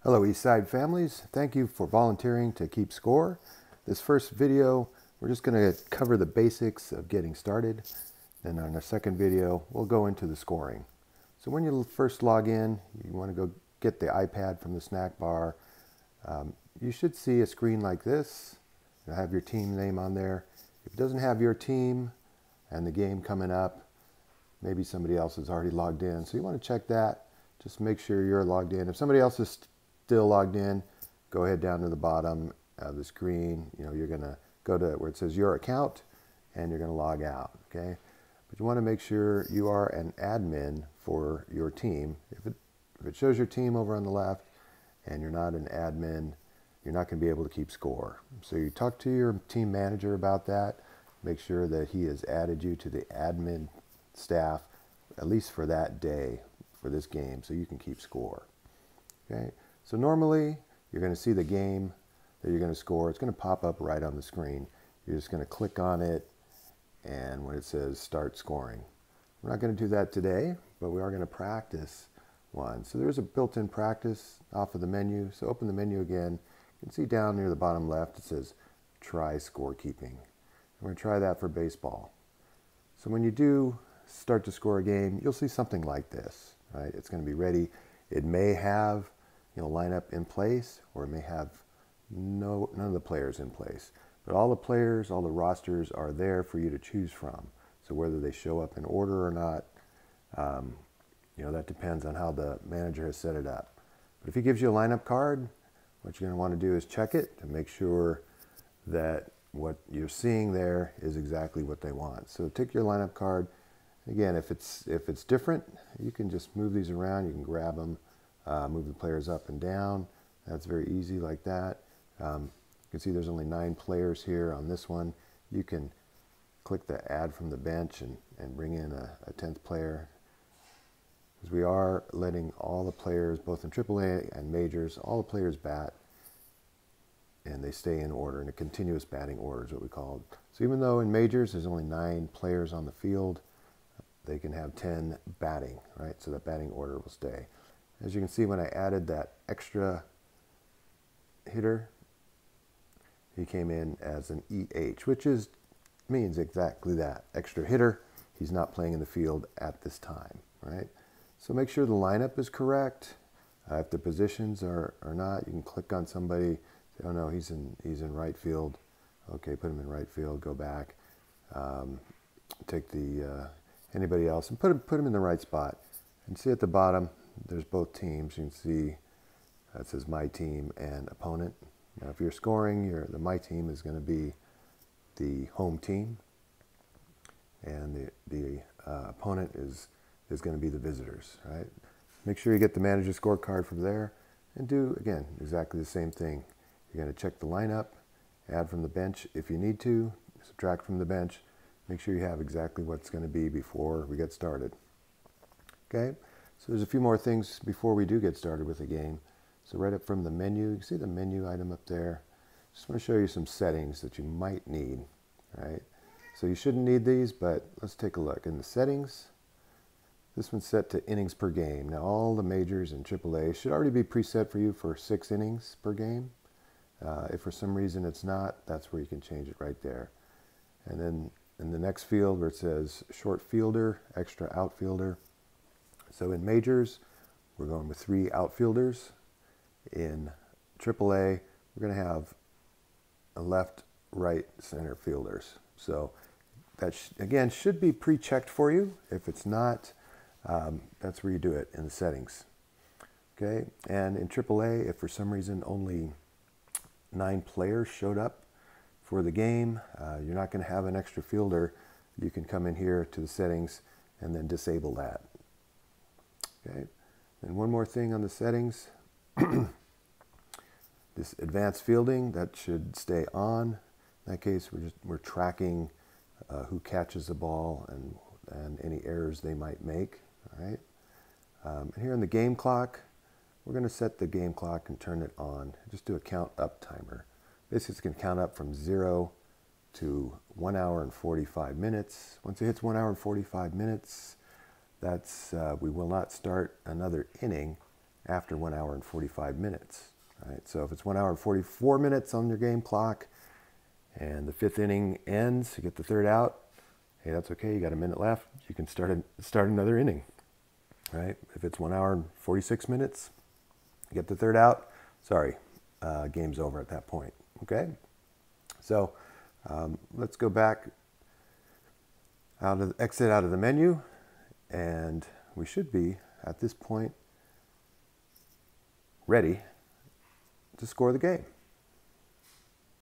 Hello Eastside families, thank you for volunteering to keep score. This first video, we're just going to cover the basics of getting started. Then on the second video, we'll go into the scoring. So when you first log in, you want to go get the iPad from the snack bar. You should see a screen like this. You'll have your team name on there. If it doesn't have your team and the game coming up, maybe somebody else is already logged in. So you want to check that. Just make sure you're logged in. If somebody else is still logged in, go ahead down to the bottom of the screen. You're going to go to where it says your account and you're going to log out, okay? But you want to make sure you are an admin for your team. If it shows your team over on the left and you're not an admin, you're not going to be able to keep score. So you talk to your team manager about that. Make sure that he has added you to the admin staff, at least for that day, for this game, so you can keep score. Okay, so normally you're going to see the game that you're going to score. It's going to pop up right on the screen. You're just going to click on it, and when it says start scoring. We're not going to do that today, but we are going to practice one. So there's a built-in practice off of the menu. So open the menu again. You can see down near the bottom left it says try scorekeeping. We're going to try that for baseball. So when you do start to score a game, you'll see something like this, right? It's going to be ready. It may have, lineup in place, or it may have none of the players in place. But all the players, all the rosters are there for you to choose from. So whether they show up in order or not, that depends on how the manager has set it up. But if he gives you a lineup card, what you're going to want to do is check it to make sure that what you're seeing there is exactly what they want. So take your lineup card. Again, if it's different, you can just move these around. You can grab them, move the players up and down. That's very easy like that. You can see there's only 9 players here on this one. You can click the add from the bench and bring in a 10th player. Because we are letting all the players, both in AAA and majors, all the players bat, and they stay in order, in a continuous batting order is what we call it. So even though in majors there's only 9 players on the field, they can have 10 batting, right? So the batting order will stay. As you can see, when I added that extra hitter, he came in as an EH, which means exactly that, extra hitter. He's not playing in the field at this time, right? So make sure the lineup is correct. If the positions are not, you can click on somebody, say, oh no, he's in right field. Okay, put him in right field, go back. Take the anybody else and put them in the right spot. And see at the bottom, there's both teams. You can see that says my team and opponent. Now if you're scoring, the my team is going to be the home team, and the opponent is going to be the visitors, right? Make sure you get the manager scorecard from there and do, again, exactly the same thing. You're going to check the lineup, add from the bench if you need to, subtract from the bench. Make sure you have exactly what's going to be before we get started. Okay, so there's a few more things before we do get started with the game. So right up from the menu, you can see the menu item up there. Just want to show you some settings that you might need, right? So you shouldn't need these, but let's take a look. In the settings, this one's set to innings per game. Now all the majors and AAA should already be preset for you for 6 innings per game. If for some reason it's not, that's where you can change it right there. And then in the next field where it says short fielder, extra outfielder. So in majors, we're going with 3 outfielders. In AAA, we're going to have a left, right, center fielders. So that, again, should be pre-checked for you. If it's not, that's where you do it in the settings. Okay, and in AAA, if for some reason only 9 players showed up for the game, you're not going to have an extra fielder. You can come in here to the settings and then disable that. Okay, and one more thing on the settings. This advanced fielding, that should stay on. In that case, we're tracking who catches the ball and any errors they might make. All right. And here in the game clock, we're going to set the game clock and turn it on. Just do a count up timer. Basically, it's going to count up from 0 to 1 hour and 45 minutes. Once it hits 1 hour and 45 minutes, that's we will not start another inning after 1 hour and 45 minutes. Right? So if it's 1 hour and 44 minutes on your game clock and the 5th inning ends, you get the 3rd out, hey, that's okay, you got a minute left, you can start another inning. Right? If it's 1 hour and 46 minutes, you get the 3rd out, sorry, game's over at that point. Okay? So let's go back, exit out of the menu, and we should be, at this point, ready to score the game.